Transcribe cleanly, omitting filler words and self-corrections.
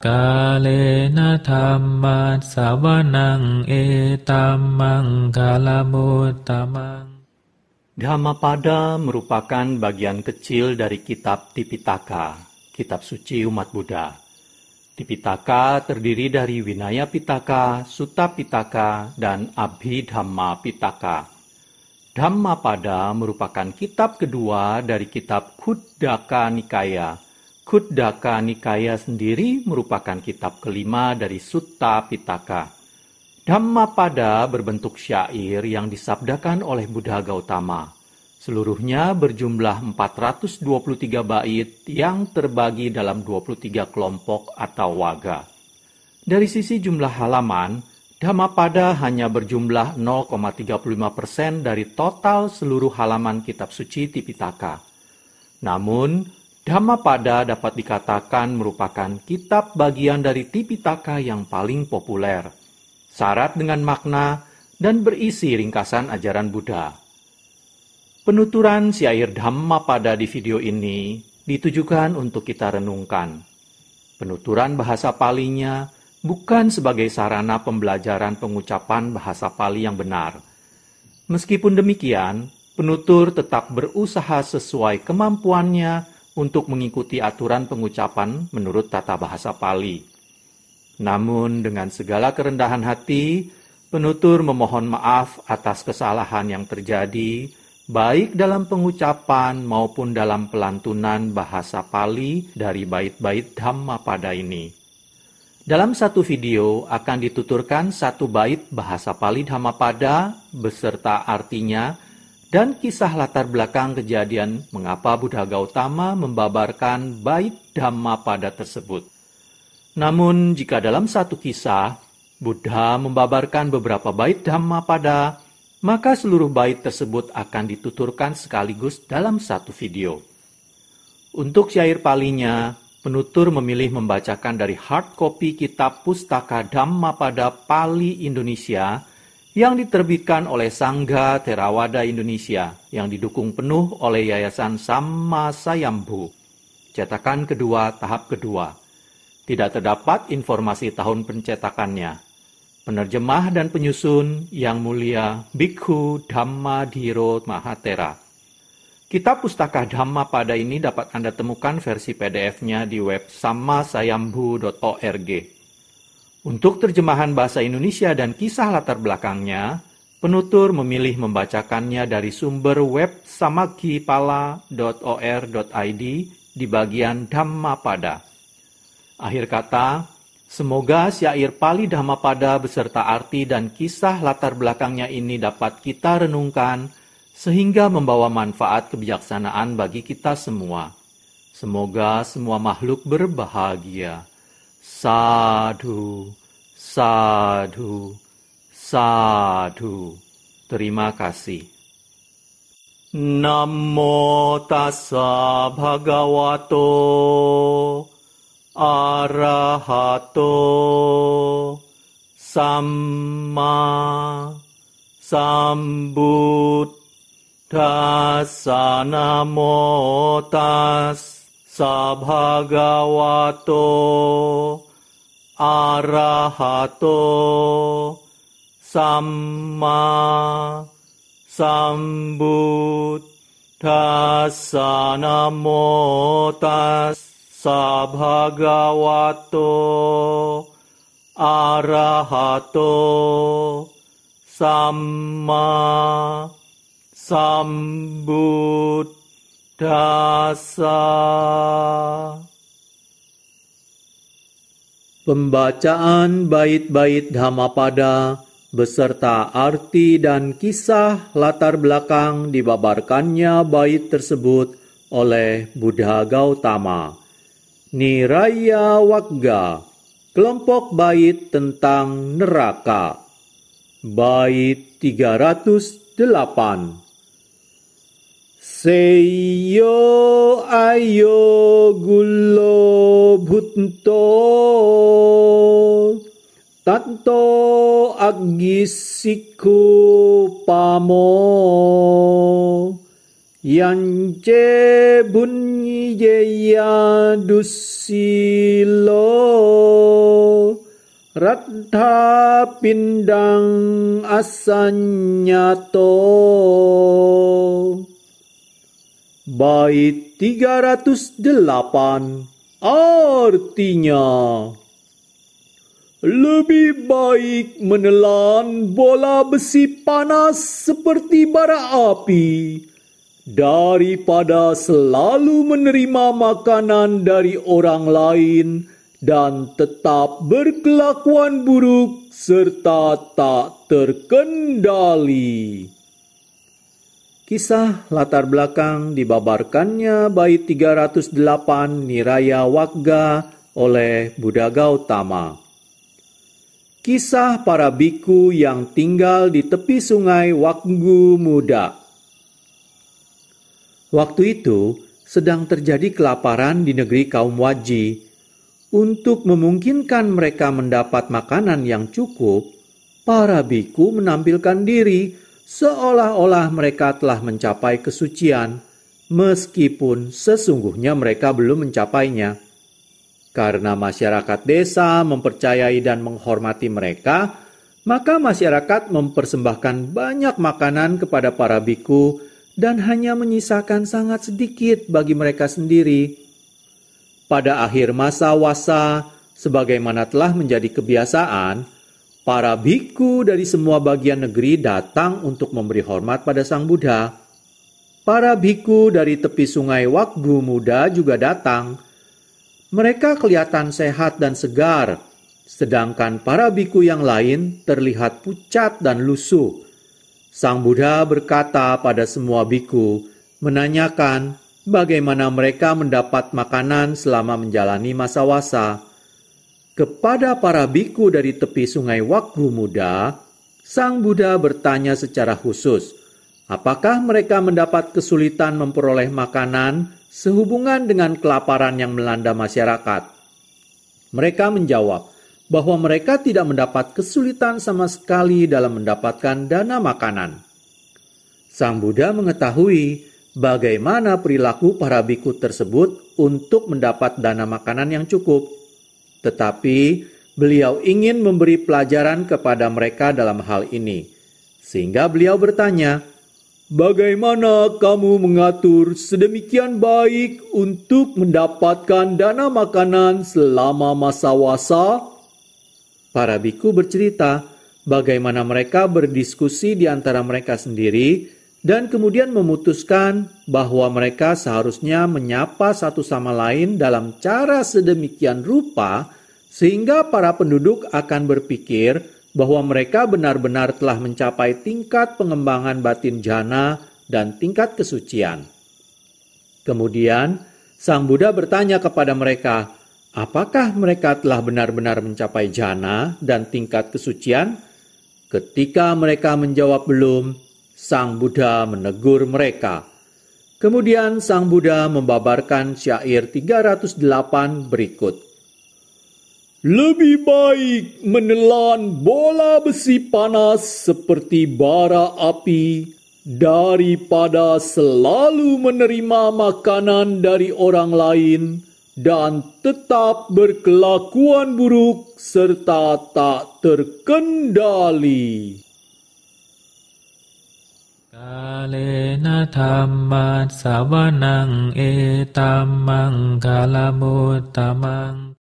Kalena dhamma sawanang etamang kalamutamang. Dhammapada merupakan bagian kecil dari kitab Tipitaka, kitab suci umat Buddha. Tipitaka terdiri dari Vinaya Pitaka, Sutta Pitaka, dan Abhidhamma Pitaka. Dhammapada merupakan kitab kedua dari kitab Khuddaka Nikaya. Khuddaka Nikaya sendiri merupakan kitab kelima dari Sutta Pitaka. Dhammapada berbentuk syair yang disabdakan oleh Buddha Gautama. Seluruhnya berjumlah 423 bait yang terbagi dalam 23 kelompok atau waga. Dari sisi jumlah halaman, Dhammapada hanya berjumlah 0,35% dari total seluruh halaman kitab suci Tipitaka. Namun, Dhammapada dapat dikatakan merupakan kitab bagian dari Tipitaka yang paling populer, syarat dengan makna, dan berisi ringkasan ajaran Buddha. Penuturan syair Dhammapada di video ini ditujukan untuk kita renungkan. Penuturan bahasa Palinya bukan sebagai sarana pembelajaran pengucapan bahasa Pali yang benar. Meskipun demikian, penutur tetap berusaha sesuai kemampuannya untuk mengikuti aturan pengucapan menurut tata bahasa Pali. Namun dengan segala kerendahan hati, penutur memohon maaf atas kesalahan yang terjadi, baik dalam pengucapan maupun dalam pelantunan bahasa Pali dari bait-bait Dhammapada ini. Dalam satu video akan dituturkan satu bait bahasa Pali Dhammapada beserta artinya dan kisah latar belakang kejadian mengapa Buddha Gautama membabarkan bait Dhammapada tersebut. Namun jika dalam satu kisah, Buddha membabarkan beberapa bait Dhammapada, maka seluruh bait tersebut akan dituturkan sekaligus dalam satu video. Untuk syair Palinya, penutur memilih membacakan dari hard copy kitab Pustaka Dhammapada Pali Indonesia yang diterbitkan oleh Sangha Theravada Indonesia yang didukung penuh oleh Yayasan Samma Sayambhu. Cetakan kedua tahap kedua. Tidak terdapat informasi tahun pencetakannya. Penerjemah dan penyusun Yang Mulia Bhikkhu Dhammadhiro Mahathera. Kitab Pustaka Dhammapada ini dapat Anda temukan versi PDF-nya di web sammasayambhu.org. Untuk terjemahan bahasa Indonesia dan kisah latar belakangnya, penutur memilih membacakannya dari sumber web samakkhipala.or.id di bagian Dhammapada. Akhir kata, semoga syair Pali Dhammapada beserta arti dan kisah latar belakangnya ini dapat kita renungkan sehingga membawa manfaat kebijaksanaan bagi kita semua. Semoga semua makhluk berbahagia. Sadhu, sadhu, sadhu. Terima kasih. Namo tassa bhagavato arahato samma sambuddhassa. Namo tassa bhagavato arahato samma sambuddhassa. Namo tassa bhagavato arahato samma sambuddhassa. Pembacaan bait-bait Dhammapada beserta arti dan kisah latar belakang dibabarkannya bait tersebut oleh Buddha Gautama. Niraya Wagga, kelompok bait tentang neraka. Bait 308. Seyo ayo gulo bhutto tanto agisiku pamo yance bunyi jaya dusilo Raddha pindang asanyato. Bait 308 artinya, lebih baik menelan bola besi panas seperti bara api daripada selalu menerima makanan dari orang lain dan tetap berkelakuan buruk serta tak terkendali. Kisah latar belakang dibabarkannya bait 308 Niraya Wagga oleh Buddha Gautama. Kisah para biku yang tinggal di tepi sungai Waggu Muda. Waktu itu sedang terjadi kelaparan di negeri kaum Waji. Untuk memungkinkan mereka mendapat makanan yang cukup, para biku menampilkan diri seolah-olah mereka telah mencapai kesucian, meskipun sesungguhnya mereka belum mencapainya. Karena masyarakat desa mempercayai dan menghormati mereka, maka masyarakat mempersembahkan banyak makanan kepada para biku dan hanya menyisakan sangat sedikit bagi mereka sendiri. Pada akhir masa wasa, sebagaimana telah menjadi kebiasaan, para biku dari semua bagian negeri datang untuk memberi hormat pada Sang Buddha. Para biku dari tepi sungai Waggu Muda juga datang. Mereka kelihatan sehat dan segar, sedangkan para biku yang lain terlihat pucat dan lusuh. Sang Buddha berkata pada semua biku, menanyakan bagaimana mereka mendapat makanan selama menjalani masa wasa. Kepada para biku dari tepi sungai Waggu Muda, Sang Buddha bertanya secara khusus, apakah mereka mendapat kesulitan memperoleh makanan sehubungan dengan kelaparan yang melanda masyarakat? Mereka menjawab bahwa mereka tidak mendapat kesulitan sama sekali dalam mendapatkan dana makanan. Sang Buddha mengetahui bagaimana perilaku para biku tersebut untuk mendapat dana makanan yang cukup. Tetapi beliau ingin memberi pelajaran kepada mereka dalam hal ini. Sehingga beliau bertanya, bagaimana kamu mengatur sedemikian baik untuk mendapatkan dana makanan selama masa wasa? Para biku bercerita bagaimana mereka berdiskusi di antara mereka sendiri dan kemudian memutuskan bahwa mereka seharusnya menyapa satu sama lain dalam cara sedemikian rupa sehingga para penduduk akan berpikir bahwa mereka benar-benar telah mencapai tingkat pengembangan batin jhana dan tingkat kesucian. Kemudian, Sang Buddha bertanya kepada mereka, apakah mereka telah benar-benar mencapai jhana dan tingkat kesucian? Ketika mereka menjawab belum, Sang Buddha menegur mereka. Kemudian Sang Buddha membabarkan syair 308 berikut. Lebih baik menelan bola besi panas seperti bara api daripada selalu menerima makanan dari orang lain dan tetap berkelakuan buruk serta tak terkendali. Kalena dhamma savanang etamang kalamuttamang